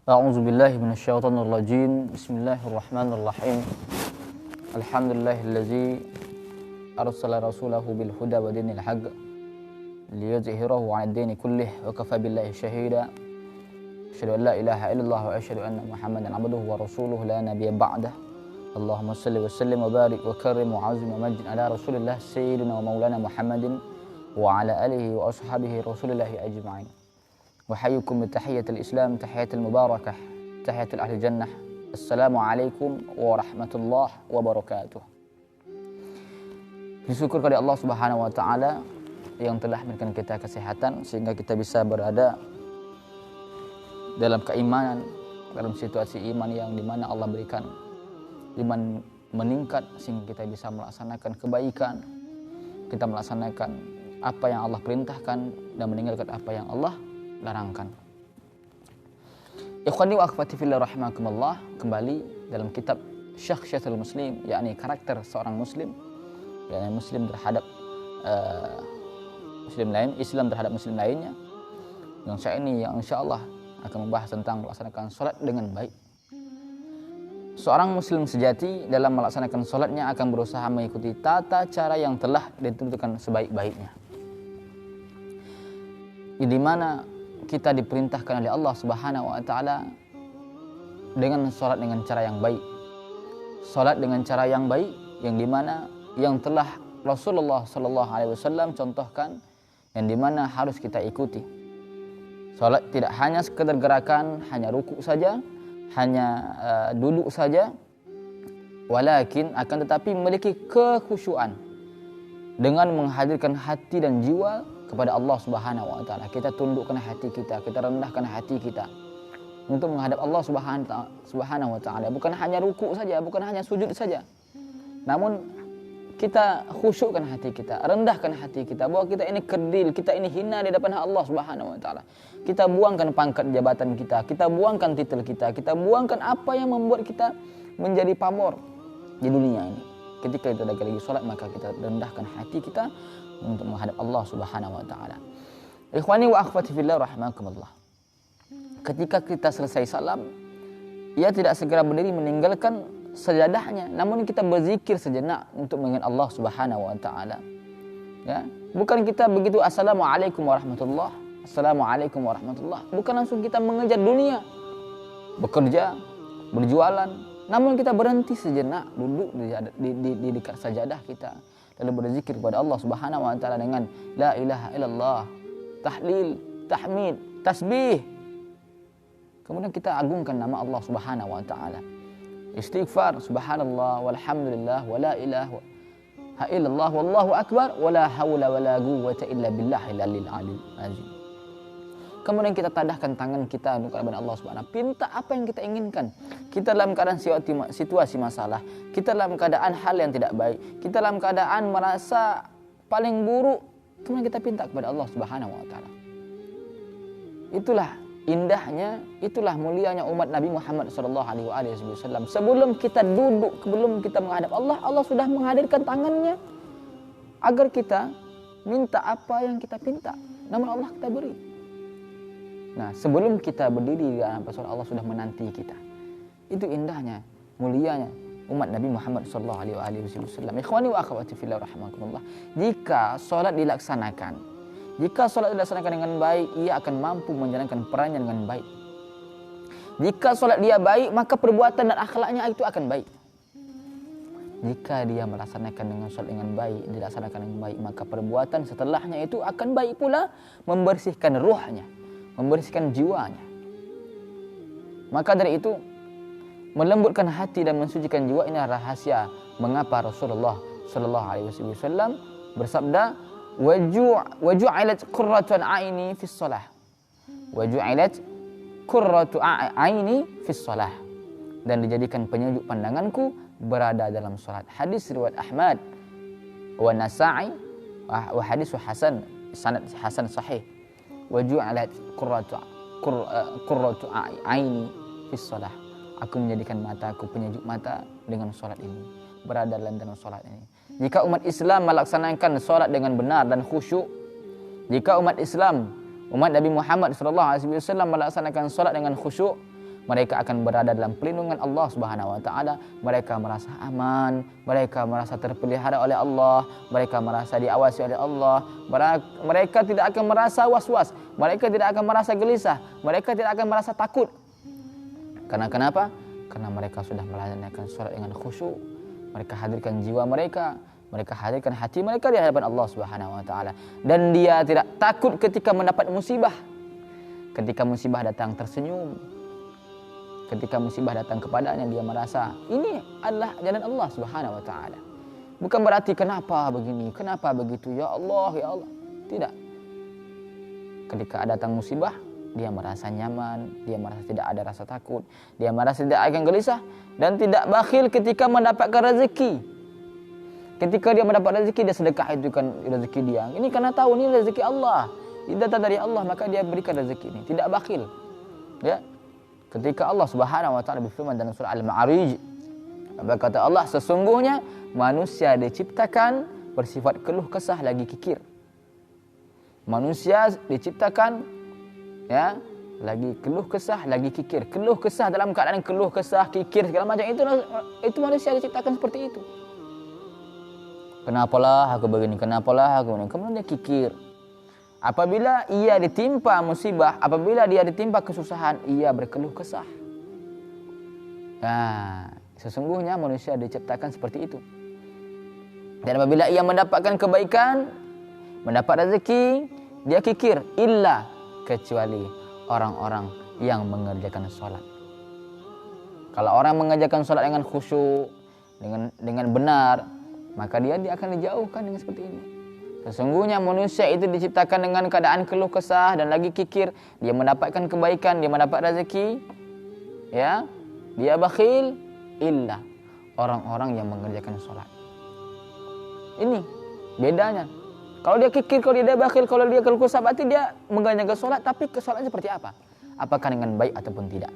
أعوذ بالله من الشيطان الرجيم. بسم الله الرحمن الرحيم. الحمد لله الذي أرسل رسوله بالهدى ودين الحق ليظهره على الدين كله وكفى بالله شهيدا. أشهد أن لا إله إلا الله وأشهد أن محمدا عبده ورسوله لا نبي بعده. اللهم صل وسلم وبارك وكرم وعظم ومجد على رسول الله سيدنا ومولانا محمد وعلى آله وأصحابه رسول الله أجمعين. وحيكم بتحية الإسلام تحية المباركة تحية أهل الجنة. Assalamualaikum warahmatullahi wabarakatuh. Bersyukur kepada Allah Subhanahu wa taala yang telah memberikan kita kesehatan sehingga kita bisa berada dalam keimanan, dalam situasi iman yang dimana Allah berikan iman meningkat sehingga kita bisa melaksanakan kebaikan, kita melaksanakan apa yang Allah perintahkan dan meninggalkan apa yang Allah larangkan. Ikhwani wa akhwati fillah rahimakumullah, kembali dalam kitab Syakhsiyatul Muslim, yakni karakter seorang muslim, yakni muslim terhadap muslim lain, Islam terhadap muslim lainnya. Yang saya ini yang insyaallah akan membahas tentang melaksanakan salat dengan baik. Seorang muslim sejati dalam melaksanakan salatnya akan berusaha mengikuti tata cara yang telah ditentukan sebaik-baiknya. Di mana kita diperintahkan oleh Allah Subhanahu wa taala dengan salat dengan cara yang baik. Salat dengan cara yang baik yang dimana yang telah Rasulullah sallallahu alaihi wasallam contohkan, yang dimana harus kita ikuti. Salat tidak hanya sekedar gerakan, hanya ruku saja, hanya duduk saja, walakin akan tetapi memiliki kekhusyuan dengan menghadirkan hati dan jiwa kepada Allah Subhanahu wa taala. Kita tundukkan hati kita, kita rendahkan hati kita untuk menghadap Allah Subhanahu wa taala. Bukan hanya ruku saja, bukan hanya sujud saja. Namun kita khusyukkan hati kita, rendahkan hati kita bahwa kita ini kerdil, kita ini hina di depan Allah Subhanahu wa taala. Kita buangkan pangkat jabatan kita buangkan titel kita buangkan apa yang membuat kita menjadi pamor di dunia ini. Ketika kita lagi salat, maka kita rendahkan hati kita untuk menghadap Allah Subhanahu wa taala. Ikhwani wa akhwati fillah rahimakumullah. Ketika kita selesai salam, ia tidak segera berdiri meninggalkan sajadahnya, namun kita berzikir sejenak untuk mengingat Allah Subhanahu wa taala. Ya, bukan kita begitu assalamualaikum warahmatullah, assalamualaikum warahmatullah, bukan langsung kita mengejar dunia, bekerja, berjualan, namun kita berhenti sejenak, duduk di dekat sajadah kita, lalu berzikir kepada Allah Subhanahu wa taala dengan la ilaha illallah, tahlil, tahmid, tasbih. Kemudian kita agungkan nama Allah Subhanahu wa taala. Istighfar, subhanallah walhamdulillah wala ilaha illallah wallahu akbar wala haula wala quwwata illa billahil aliyil azim. Kemudian kita tadahkan tangan kita kepada Allah Subhanahu. Pinta apa yang kita inginkan. Kita dalam keadaan situasi masalah, kita dalam keadaan hal yang tidak baik, kita dalam keadaan merasa paling buruk, kemudian kita pinta kepada Allah Subhanahu wa taala. Itulah indahnya, itulah mulianya umat Nabi Muhammad sallallahu alaihi wasallam. Sebelum kita duduk, sebelum kita menghadap Allah, Allah sudah menghadirkan tangannya agar kita minta apa yang kita pinta. Namun Allah kita beri. Nah, sebelum kita berdiri di dalam salat, Allah sudah menanti kita. Itu indahnya, mulianya umat Nabi Muhammad sallallahu alaihi wasallam. Ikhwani wa akhwati fillah rahimakumullah. Jika salat dilaksanakan dengan baik, ia akan mampu menjalankan perannya dengan baik. Jika salat dia baik, maka perbuatan dan akhlaknya itu akan baik. Jika dia melaksanakan dengan salat dengan baik, dilaksanakan dengan baik, maka perbuatan setelahnya itu akan baik pula, membersihkan ruhnya, membersihkan jiwanya. Maka dari itu, melembutkan hati dan mensucikan jiwa ini adalah rahasia mengapa Rasulullah sallallahu alaihi wasallam bersabda, "Waju'ilat qurratu aini fis shalah." Waju'ilat qurratu aini fis shalah. Dan dijadikan penyejuk pandanganku berada dalam salat. Hadis riwayat Ahmad wa Nasa'i wa hadis hasan, sanad hasan sahih. Waju'alat qurratu aini fis shalah. Aku menjadikan mataku penyejuk mata dengan salat ini, berada dalam salat ini. Jika umat Islam melaksanakan salat dengan benar dan khusyuk, jika umat Islam, umat Nabi Muhammad SAW melaksanakan salat dengan khusyuk, mereka akan berada dalam pelindungan Allah Subhanahu wa taala. Mereka merasa aman, mereka merasa terpelihara oleh Allah, mereka merasa diawasi oleh Allah. Mereka tidak akan merasa was-was, mereka tidak akan merasa gelisah, mereka tidak akan merasa takut. Karena kenapa? Karena mereka sudah melaksanakan salat dengan khusyuk. Mereka hadirkan jiwa mereka, mereka hadirkan hati mereka di hadapan Allah Subhanahu wa taala, dan dia tidak takut ketika mendapat musibah. Ketika musibah datang tersenyum. Ketika musibah datang kepadanya, dia merasa ini adalah jalan Allah Subhanahu wa taala. Bukan berarti kenapa begini, kenapa begitu, ya Allah, ya Allah. Tidak. Ketika datang musibah, dia merasa nyaman, dia merasa tidak ada rasa takut, dia merasa tidak akan gelisah, dan tidak bakhil ketika mendapatkan rezeki. Ketika dia mendapat rezeki, dia sedekah, itu kan rezeki dia. Ini karena tahu ini rezeki Allah, ini datang dari Allah, maka dia berikan rezeki ini. Tidak bakhil. Ya. Ketika Allah Subhanahu wa taala berfirman dalam surah Al-Ma'arij, kata Allah, sesungguhnya manusia diciptakan bersifat keluh kesah lagi kikir. Manusia diciptakan ya lagi keluh kesah lagi kikir. Keluh kesah dalam keadaan keluh kesah, kikir segala macam, itu manusia diciptakan seperti itu. Kenapalah aku begini, kenapalah aku begini. Kemudian dia kikir. Apabila ia ditimpa musibah, apabila dia ditimpa kesusahan, ia berkeluh kesah. Nah, sesungguhnya manusia diciptakan seperti itu. Dan apabila ia mendapatkan kebaikan, mendapat rezeki, dia kikir. Illa, kecuali orang-orang yang mengerjakan sholat. Kalau orang mengerjakan sholat dengan khusyuk, dengan benar, maka dia akan dijauhkan dengan seperti ini. Sesungguhnya manusia itu diciptakan dengan keadaan keluh kesah dan lagi kikir. Dia mendapatkan kebaikan, dia mendapat rezeki, ya, dia bakhil. Illa orang-orang yang mengerjakan sholat. Ini bedanya. Kalau dia kikir, kalau dia bakhil, kalau dia keluh kesah, berarti dia mengerjakan sholat, tapi sholatnya seperti apa? Apakah dengan baik ataupun tidak?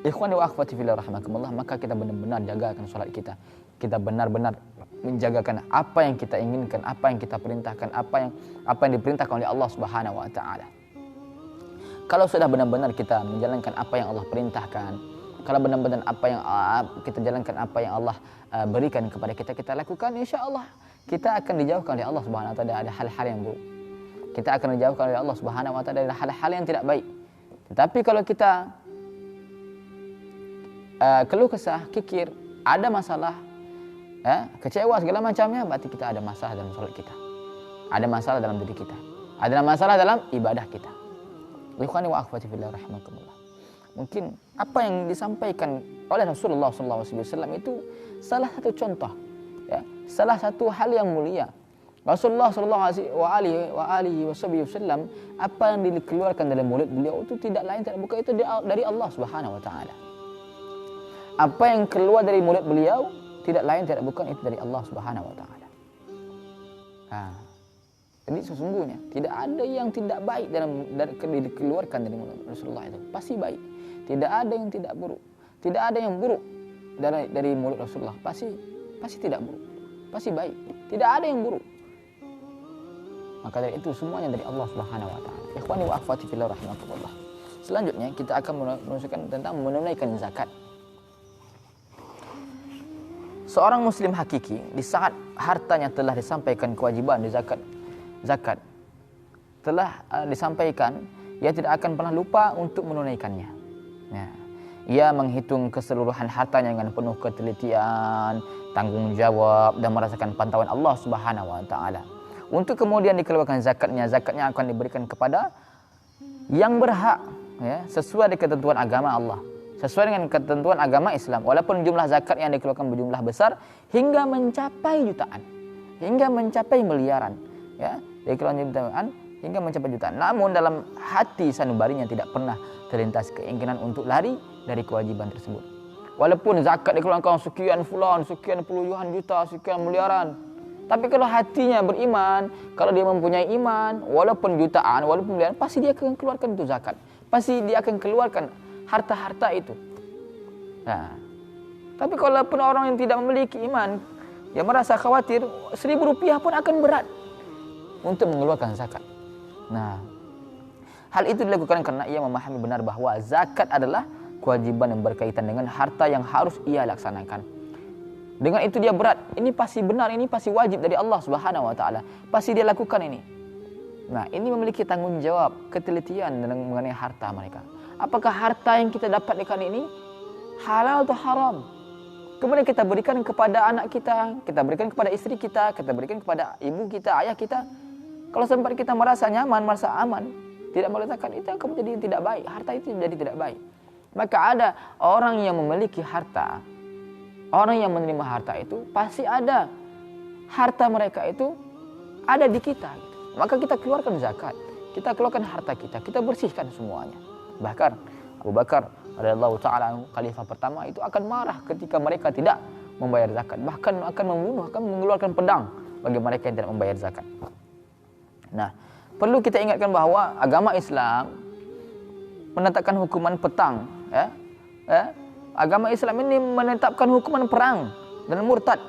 Ikhwani wa akhwati fillah rahimakumullah, maka kita benar-benar jagakan sholat kita. Kita benar-benar menjagakan apa yang kita inginkan, apa yang kita perintahkan, apa yang diperintahkan oleh Allah Subhanahu wa taala. Kalau sudah benar-benar kita menjalankan apa yang Allah perintahkan, kalau benar-benar kita jalankan apa yang Allah berikan kepada kita lakukan, insya-Allah kita akan dijauhkan oleh Allah Subhanahu wa taala dari hal-hal yang buruk. Kita akan dijauhkan oleh Allah Subhanahu wa taala dari hal-hal yang tidak baik. Tetapi kalau kita keluh kesah, kikir, ada masalah, kecewa segala macamnya, berarti kita ada masalah dalam sholat kita, ada masalah dalam diri kita, ada masalah dalam ibadah kita. Ikhwani wa akhwati fillah rahimakumullah. Mungkin apa yang disampaikan oleh Rasulullah SAW itu salah satu contoh, ya, salah satu hal yang mulia. Rasulullah SAW, apa yang dikeluarkan dari mulut beliau itu tidak lain tidak bukan itu dari Allah Subhanahu wa taala. Apa yang keluar dari mulut beliau tidak lain tidak bukan itu dari Allah Subhanahu wa taala. Jadi sesungguhnya tidak ada yang tidak baik dikeluarkan dari mulut Rasulullah itu. Pasti baik. Tidak ada yang tidak buruk. Tidak ada yang buruk dari mulut Rasulullah. Pasti tidak buruk. Pasti baik. Tidak ada yang buruk. Maka dari itu semuanya dari Allah Subhanahu wa taala. Ikhwani wa akhwati fillah rahimakumullah. Selanjutnya kita akan menunjukkan tentang menunaikan zakat. Seorang muslim hakiki di saat hartanya telah disampaikan kewajiban di zakat telah disampaikan, ia tidak akan pernah lupa untuk menunaikannya. Ya. Ia menghitung keseluruhan hartanya dengan penuh ketelitian, tanggung jawab, dan merasakan pantauan Allah Subhanahu wa taala. Untuk kemudian dikeluarkan zakatnya akan diberikan kepada yang berhak, ya, sesuai dengan ketentuan agama Allah. Sesuai dengan ketentuan agama Islam, walaupun jumlah zakat yang dikeluarkan berjumlah besar hingga mencapai jutaan, hingga mencapai miliaran, ya, dikeluarkan jutaan hingga mencapai jutaan. Namun dalam hati sanubarinya tidak pernah terlintas keinginan untuk lari dari kewajiban tersebut. Walaupun zakat dikeluarkan sekian puluhan juta, sekian miliaran, tapi kalau hatinya beriman, kalau dia mempunyai iman, walaupun jutaan, walaupun miliaran, pasti dia akan keluarkan itu zakat. Pasti dia akan keluarkan harta-harta itu. Nah, tapi kalaupun orang yang tidak memiliki iman, dia merasa khawatir, Rp1.000 pun akan berat untuk mengeluarkan zakat. Nah, Hal itu dilakukan karena ia memahami benar bahwa zakat adalah kewajiban yang berkaitan dengan harta yang harus ia laksanakan. Dengan itu dia berat, ini pasti benar, ini pasti wajib dari Allah Subhanahu wa taala. Pasti dia lakukan ini. Nah, ini memiliki tanggung jawab, ketelitian mengenai harta mereka. Apakah harta yang kita dapatkan ini halal atau haram? Kemudian kita berikan kepada anak kita berikan kepada istri kita berikan kepada ibu kita, ayah kita. Kalau sempat kita merasa nyaman, merasa aman, tidak meletakkan, itu akan menjadi tidak baik. Harta itu menjadi tidak baik. Maka ada orang yang memiliki harta, orang yang menerima harta itu pasti ada harta mereka itu ada di kita. Maka kita keluarkan zakat, kita keluarkan harta kita bersihkan semuanya. Bahkan Abu Bakar radhiyallahu taala khalifah pertama itu akan marah ketika mereka tidak membayar zakat, bahkan akan membunuh, akan mengeluarkan pedang bagi mereka yang tidak membayar zakat. Nah, perlu kita ingatkan bahwa agama Islam menetapkan hukuman petang, agama Islam ini menetapkan hukuman perang dan murtad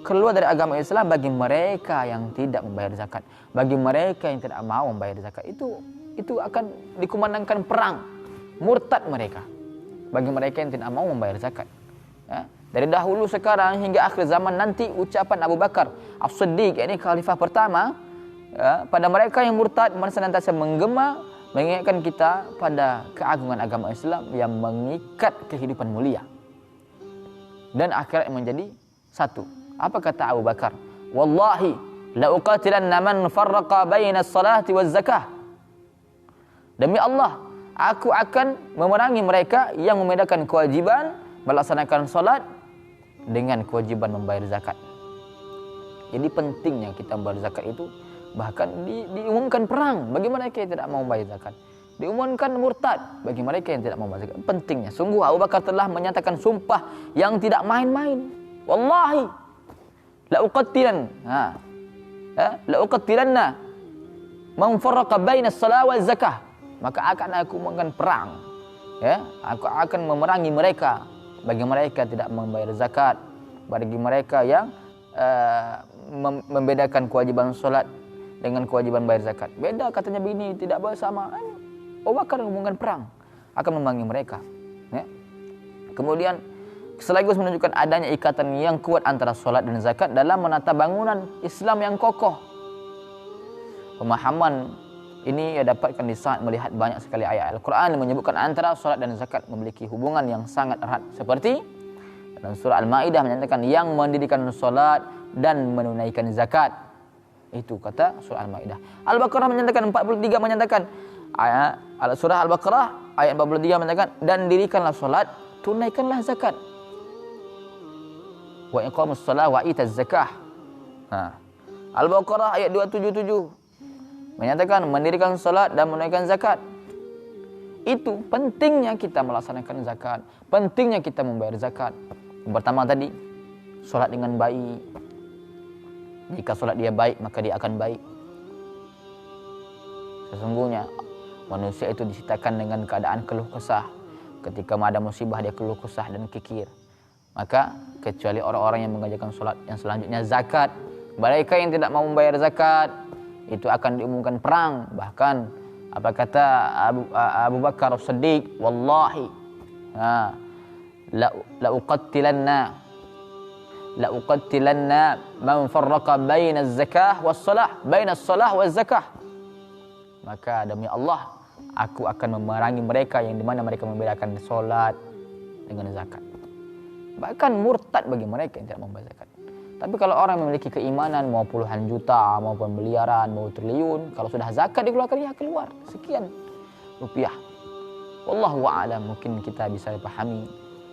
keluar dari agama Islam bagi mereka yang tidak membayar zakat, bagi mereka yang tidak mau membayar zakat. Itu akan dikumandangkan perang, murtad mereka, bagi mereka yang tidak mau membayar zakat. Dari dahulu sekarang hingga akhir zaman nanti, ucapan Abu Bakar As-Siddiq, ini khalifah pertama, pada mereka yang murtad senantiasa menggema mengingatkan kita pada keagungan agama Islam yang mengikat kehidupan mulia dan akhirat yang menjadi satu. Apa kata Abu Bakar? Wallahi la uqatilanna man farraqa baina as-salati waz-zakah. Demi Allah, aku akan memerangi mereka yang membedakan kewajiban melaksanakan salat dengan kewajiban membayar zakat. Jadi pentingnya kita membayar zakat itu. Bahkan diumumkan perang bagi mereka yang tidak mau membayar zakat. Diumumkan murtad bagi mereka yang tidak mau membayar zakat. Pentingnya. Sungguh Abu Bakar telah menyatakan sumpah yang tidak main-main. Wallahi la uqattilanna man farraqa baina as-salah waz zakah. Maka akan aku mengumumkan perang. Aku akan memerangi mereka bagi mereka tidak membayar zakat, bagi mereka yang membedakan kewajiban salat dengan kewajiban bayar zakat. Beda katanya begini, tidak bersama. Abu Bakar mengumumkan perang, akan memerangi mereka. Kemudian sekaligus menunjukkan adanya ikatan yang kuat antara solat dan zakat dalam menata bangunan Islam yang kokoh. Pemahaman ini ia dapatkan di saat melihat banyak sekali ayat Al-Quran yang menyebutkan antara solat dan zakat memiliki hubungan yang sangat erat. Seperti dalam surah Al-Ma'idah menyatakan yang mendirikan solat dan menunaikan zakat. Itu kata surah Al-Maidah. Al-Baqarah menyatakan 43 menyatakan surah Al-Baqarah ayat 43 menyatakan dan dirikanlah salat, tunaikanlah zakat. Wa iqamus shalah wa itaz zakah. Al-Baqarah ayat 277 menyatakan mendirikan salat dan menunaikan zakat. Itu pentingnya kita melaksanakan zakat, pentingnya kita membayar zakat. Yang pertama tadi, salat dengan baik. Jika solat dia baik, maka dia akan baik. Sesungguhnya manusia itu diciptakan dengan keadaan keluh kesah. Ketika ada musibah dia keluh kesah dan kikir. Maka kecuali orang-orang yang mengerjakan solat, yang selanjutnya zakat. Mereka yang tidak mau membayar zakat itu akan diumumkan perang. Bahkan apa kata Abu Bakar As-Siddiq, wallahi la uqattilanna man farraqa baina az-zakah was-salah, baina as-salah waz-zakah. Maka demi Allah, aku akan memerangi mereka yang dimana mereka membedakan solat dengan zakat. Bahkan murtad bagi mereka yang tidak membayar zakat. Tapi kalau orang memiliki keimanan, mau puluhan juta, maupun miliaran, mau triliun, kalau sudah zakat dikeluarkan, ya keluar sekian rupiah. Wallahu a'lam, mungkin kita bisa dipahami,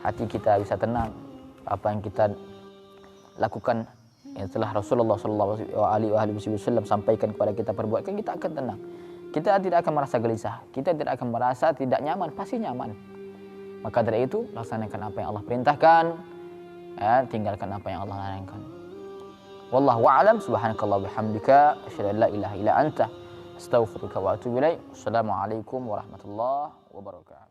hati kita bisa tenang apa yang kita lakukan yang telah Rasulullah SAW sampaikan kepada kita, perbuatkan, kita akan tenang. Kita tidak akan merasa gelisah, kita tidak akan merasa tidak nyaman, pasti nyaman. Maka dari itu laksanakan apa yang Allah perintahkan, tinggalkan apa yang Allah larangkan. Wallahu a'lam. Subhanakallah bihamdika asyhadu an la ilaha illa anta astaghfiruka wa atubu ilaik. Assalamualaikum warahmatullahi wabarakatuh.